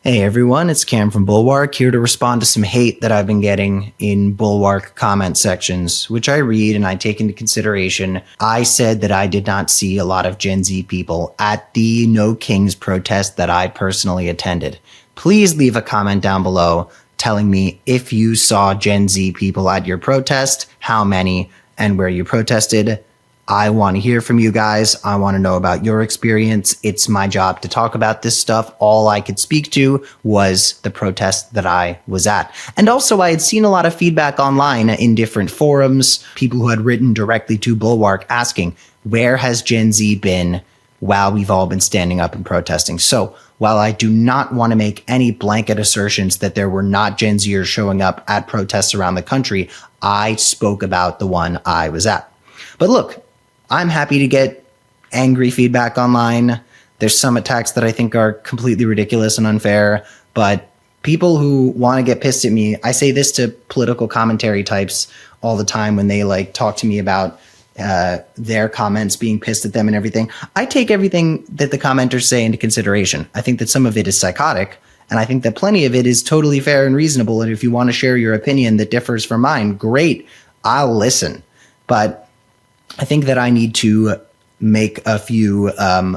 Hey everyone, it's Cam from Bulwark here to respond to some hate that I've been getting in Bulwark comment sections, which I read and I take into consideration. I said that I did not see a lot of Gen Z people at the No Kings protest that I personally attended. Please leave a comment down below telling me if you saw Gen Z people at your protest, how many, and where you protested. I want to hear from you guys. I want to know about your experience. It's my job to talk about this stuff. All I could speak to was the protest that I was at. And also, I had seen a lot of feedback online in different forums, people who had written directly to Bulwark asking, where has Gen Z been while we've all been standing up and protesting? So while I do not want to make any blanket assertions that there were not Gen Zers showing up at protests around the country, I spoke about the one I was at. But look, I'm happy to get angry feedback online. There's some attacks that I think are completely ridiculous and unfair, but people who want to get pissed at me, I say this to political commentary types all the time when they talk to me about their comments being pissed at them and everything. I take everything that the commenters say into consideration. I think that some of it is psychotic, and I think that plenty of it is totally fair and reasonable. And if you want to share your opinion that differs from mine, great, I'll listen. But I think that I need to make a few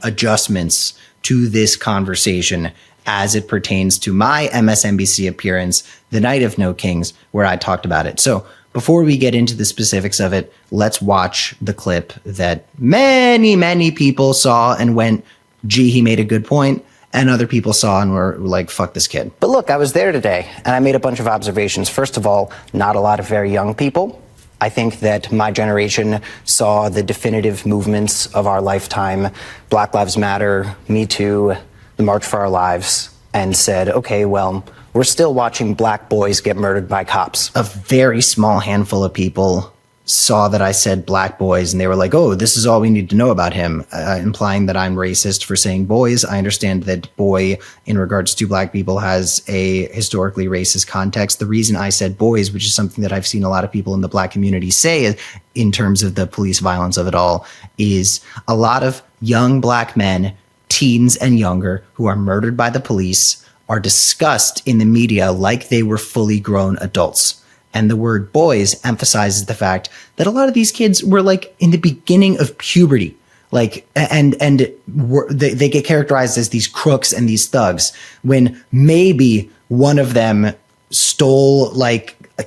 adjustments to this conversation as it pertains to my MSNBC appearance the night of No Kings, where I talked about it. So before we get into the specifics of it, let's watch the clip that many people saw and went, gee, he made a good point. And other people saw and were like, fuck this kid. But look, I was there today and I made a bunch of observations. First of all, not a lot of very young people. I think that my generation saw the definitive movements of our lifetime, Black Lives Matter, Me Too, the March for Our Lives, and said, okay, well, we're still watching black boys get murdered by cops. A very small handful of people saw that I said black boys and they were like, oh, this is all we need to know about him, implying that I'm racist for saying boys. I understand that boy in regards to black people has a historically racist context. The reason I said boys, which is something that I've seen a lot of people in the black community say in terms of the police violence of it all, is a lot of young black men, teens and younger, who are murdered by the police are discussed in the media like they were fully grown adults. And the word boys emphasizes the fact that a lot of these kids were in the beginning of puberty, and they get characterized as these crooks and these thugs when maybe one of them stole a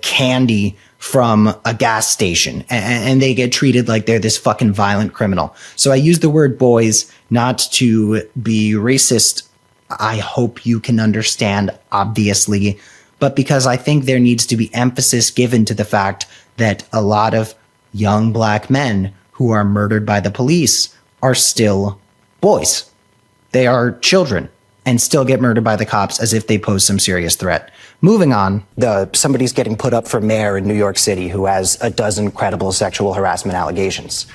candy from a gas station and they get treated like they're this fucking violent criminal. So I use the word boys not to be racist. I hope you can understand, obviously, but because I think there needs to be emphasis given to the fact that a lot of young black men who are murdered by the police are still boys. They are children and still get murdered by the cops as if they pose some serious threat. Moving on. Somebody's getting put up for mayor in New York City who has a dozen credible sexual harassment allegations.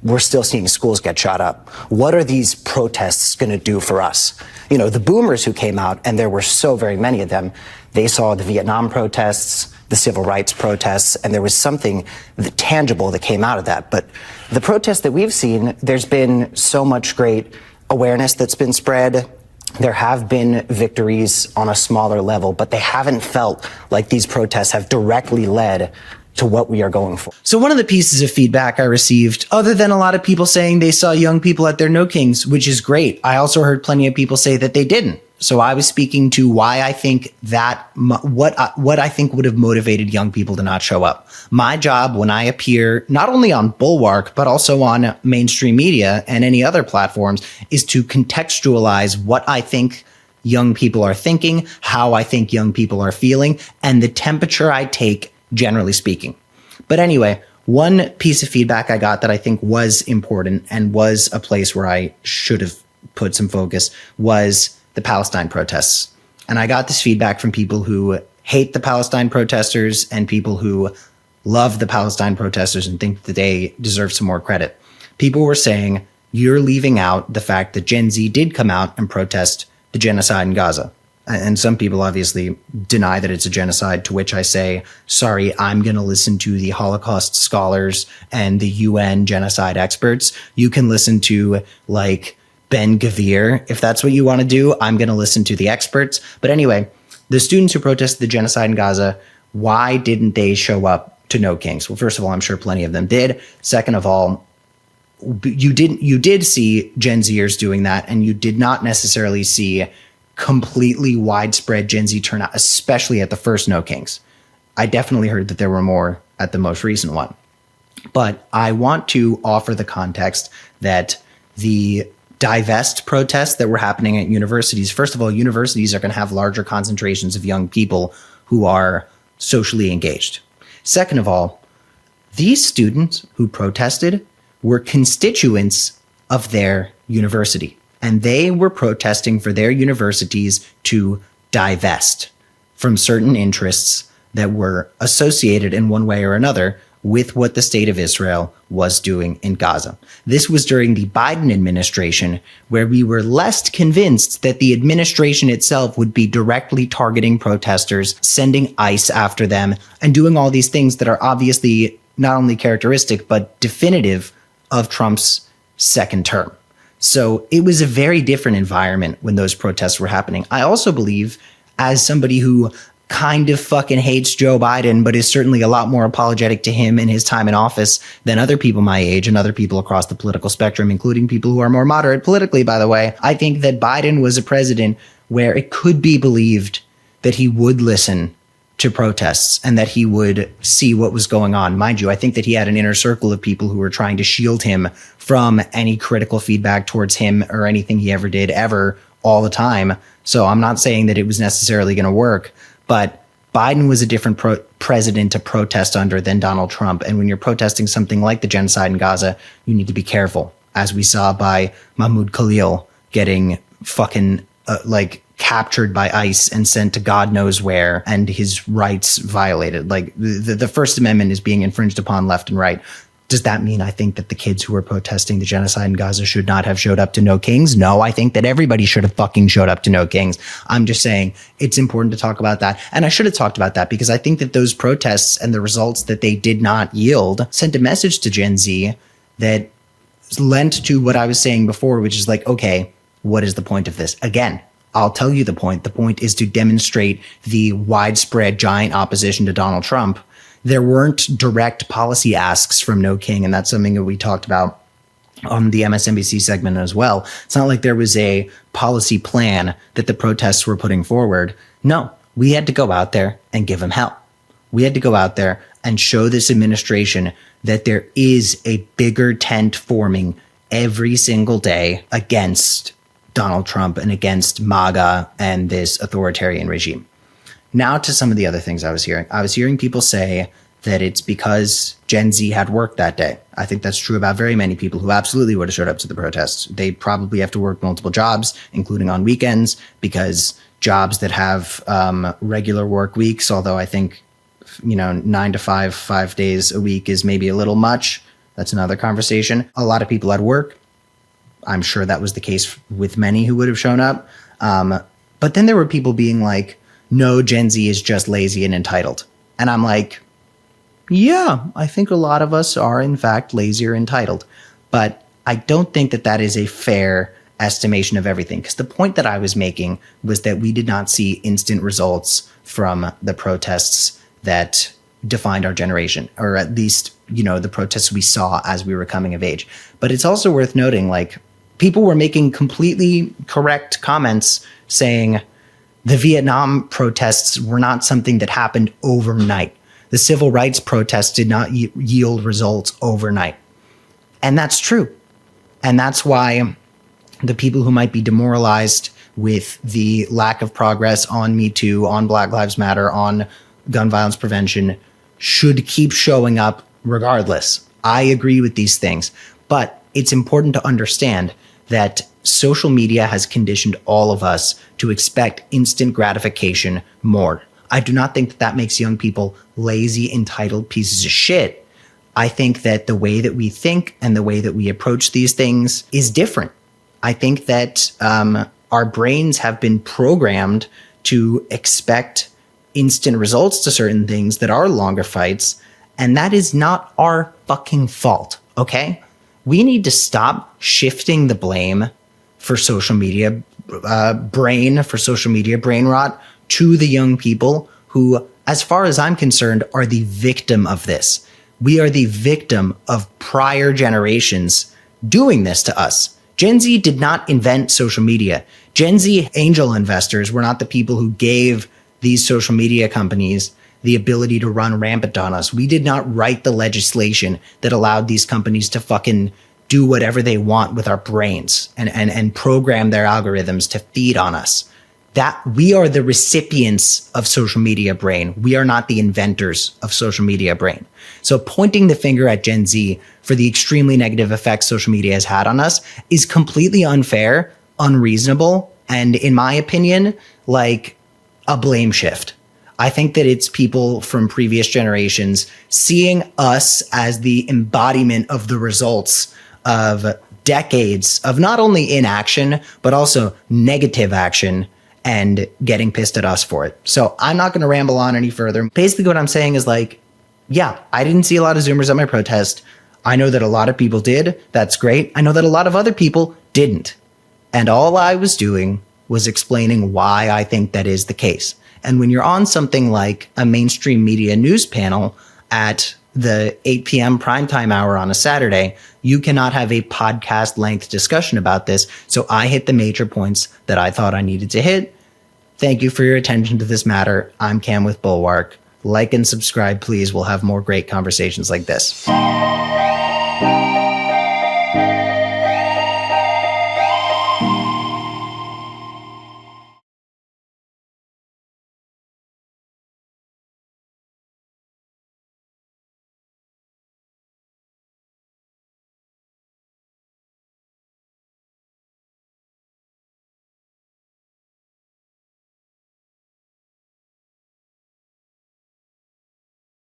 We're still seeing schools get shot up. What are these protests going to do for us? You know, the boomers who came out, and there were so very many of them, they saw the Vietnam protests, the civil rights protests, and there was something tangible that came out of that. But the protests that we've seen, there's been so much great awareness that's been spread. There have been victories on a smaller level, but they haven't felt like these protests have directly led to what we are going for. So one of the pieces of feedback I received, other than a lot of people saying they saw young people at their No Kings, which is great, I also heard plenty of people say that they didn't. So I was speaking to why I think that, what I think would have motivated young people to not show up. My job when I appear, not only on Bulwark, but also on mainstream media and any other platforms, is to contextualize what I think young people are thinking, how I think young people are feeling, and the temperature I take, generally speaking. But anyway, one piece of feedback I got that I think was important and was a place where I should have put some focus was the Palestine protests. And I got this feedback from people who hate the Palestine protesters and people who love the Palestine protesters and think that they deserve some more credit. People were saying, you're leaving out the fact that Gen Z did come out and protest the genocide in Gaza. And some people obviously deny that it's a genocide, to which I say, sorry, I'm going to listen to the Holocaust scholars and the UN genocide experts. You can listen to Ben Gavir. If that's what you want to do, I'm going to listen to the experts. But anyway, the students who protested the genocide in Gaza, why didn't they show up to No Kings? Well, first of all, I'm sure plenty of them did. Second of all, you did see Gen Zers doing that, and you did not necessarily see completely widespread Gen Z turnout, especially at the first No Kings. I definitely heard that there were more at the most recent one. But I want to offer the context that the divest protests that were happening at universities, first of all, universities are going to have larger concentrations of young people who are socially engaged. Second of all, these students who protested were constituents of their university, and they were protesting for their universities to divest from certain interests that were associated in one way or another with what the state of Israel was doing in Gaza. This was during the Biden administration, where we were less convinced that the administration itself would be directly targeting protesters, sending ICE after them, and doing all these things that are obviously not only characteristic, but definitive of Trump's second term. So it was a very different environment when those protests were happening. I also believe, as somebody who kind of fucking hates Joe Biden, but is certainly a lot more apologetic to him in his time in office than other people my age and other people across the political spectrum, including people who are more moderate politically, by the way. I think that Biden was a president where it could be believed that he would listen to protests and that he would see what was going on. Mind you, I think that he had an inner circle of people who were trying to shield him from any critical feedback towards him or anything he ever did ever all the time. So I'm not saying that it was necessarily going to work, but Biden was a different president to protest under than Donald Trump. And when you're protesting something like the genocide in Gaza, you need to be careful, as we saw by Mahmoud Khalil getting fucking captured by ICE and sent to God knows where, and his rights violated. Like the First Amendment is being infringed upon left and right. Does that mean I think that the kids who were protesting the genocide in Gaza should not have showed up to No Kings? No, I think that everybody should have fucking showed up to No Kings. I'm just saying it's important to talk about that. And I should have talked about that because I think that those protests and the results that they did not yield sent a message to Gen Z that lent to what I was saying before, which is like, okay, what is the point of this? Again, I'll tell you the point. The point is to demonstrate the widespread giant opposition to Donald Trump. There weren't direct policy asks from No King, and that's something that we talked about on the MSNBC segment as well. It's not like there was a policy plan that the protests were putting forward. No, we had to go out there and give them hell. We had to go out there and show this administration that there is a bigger tent forming every single day against Donald Trump and against MAGA and this authoritarian regime. Now to some of the other things I was hearing. I was hearing people say that it's because Gen Z had work that day. I think that's true about very many people who absolutely would have showed up to the protests. They probably have to work multiple jobs, including on weekends, because jobs that have regular work weeks, although I think, 9 to 5, 5 days a week is maybe a little much. That's another conversation. A lot of people had work. I'm sure that was the case with many who would have shown up. But then there were people being like, no, Gen Z is just lazy and entitled. And I'm like, yeah, I think a lot of us are, in fact, lazy or entitled. But I don't think that that is a fair estimation of everything. Because the point that I was making was that we did not see instant results from the protests that defined our generation, or at least, the protests we saw as we were coming of age. But it's also worth noting, like, people were making completely correct comments saying the Vietnam protests were not something that happened overnight. The civil rights protests did not yield results overnight. And that's true. And that's why the people who might be demoralized with the lack of progress on Me Too, on Black Lives Matter, on gun violence prevention should keep showing up regardless. I agree with these things. But it's important to understand that social media has conditioned all of us to expect instant gratification more. I do not think that that makes young people lazy, entitled pieces of shit. I think that the way that we think and the way that we approach these things is different. I think that our brains have been programmed to expect instant results to certain things that are longer fights, and that is not our fucking fault, okay? We need to stop shifting the blame for social media for social media brain rot to the young people who, as far as I'm concerned, are the victim of this. We are the victim of prior generations doing this to us. Gen Z did not invent social media. Gen Z angel investors were not the people who gave these social media companies the ability to run rampant on us. We did not write the legislation that allowed these companies to fucking do whatever they want with our brains and program their algorithms to feed on us. That we are the recipients of social media brain. We are not the inventors of social media brain. So pointing the finger at Gen Z for the extremely negative effects social media has had on us is completely unfair, unreasonable, and in my opinion, like a blame shift. I think that it's people from previous generations seeing us as the embodiment of the results of decades of not only inaction, but also negative action and getting pissed at us for it. So I'm not going to ramble on any further. Basically, what I'm saying is like, yeah, I didn't see a lot of Zoomers at my protest. I know that a lot of people did. That's great. I know that a lot of other people didn't. And all I was doing was explaining why I think that is the case. And when you're on something like a mainstream media news panel at the 8 p.m. primetime hour on a Saturday, you cannot have a podcast length discussion about this. So I hit the major points that I thought I needed to hit. Thank you for your attention to this matter. I'm Cam with Bulwark. Like and subscribe, please. We'll have more great conversations like this.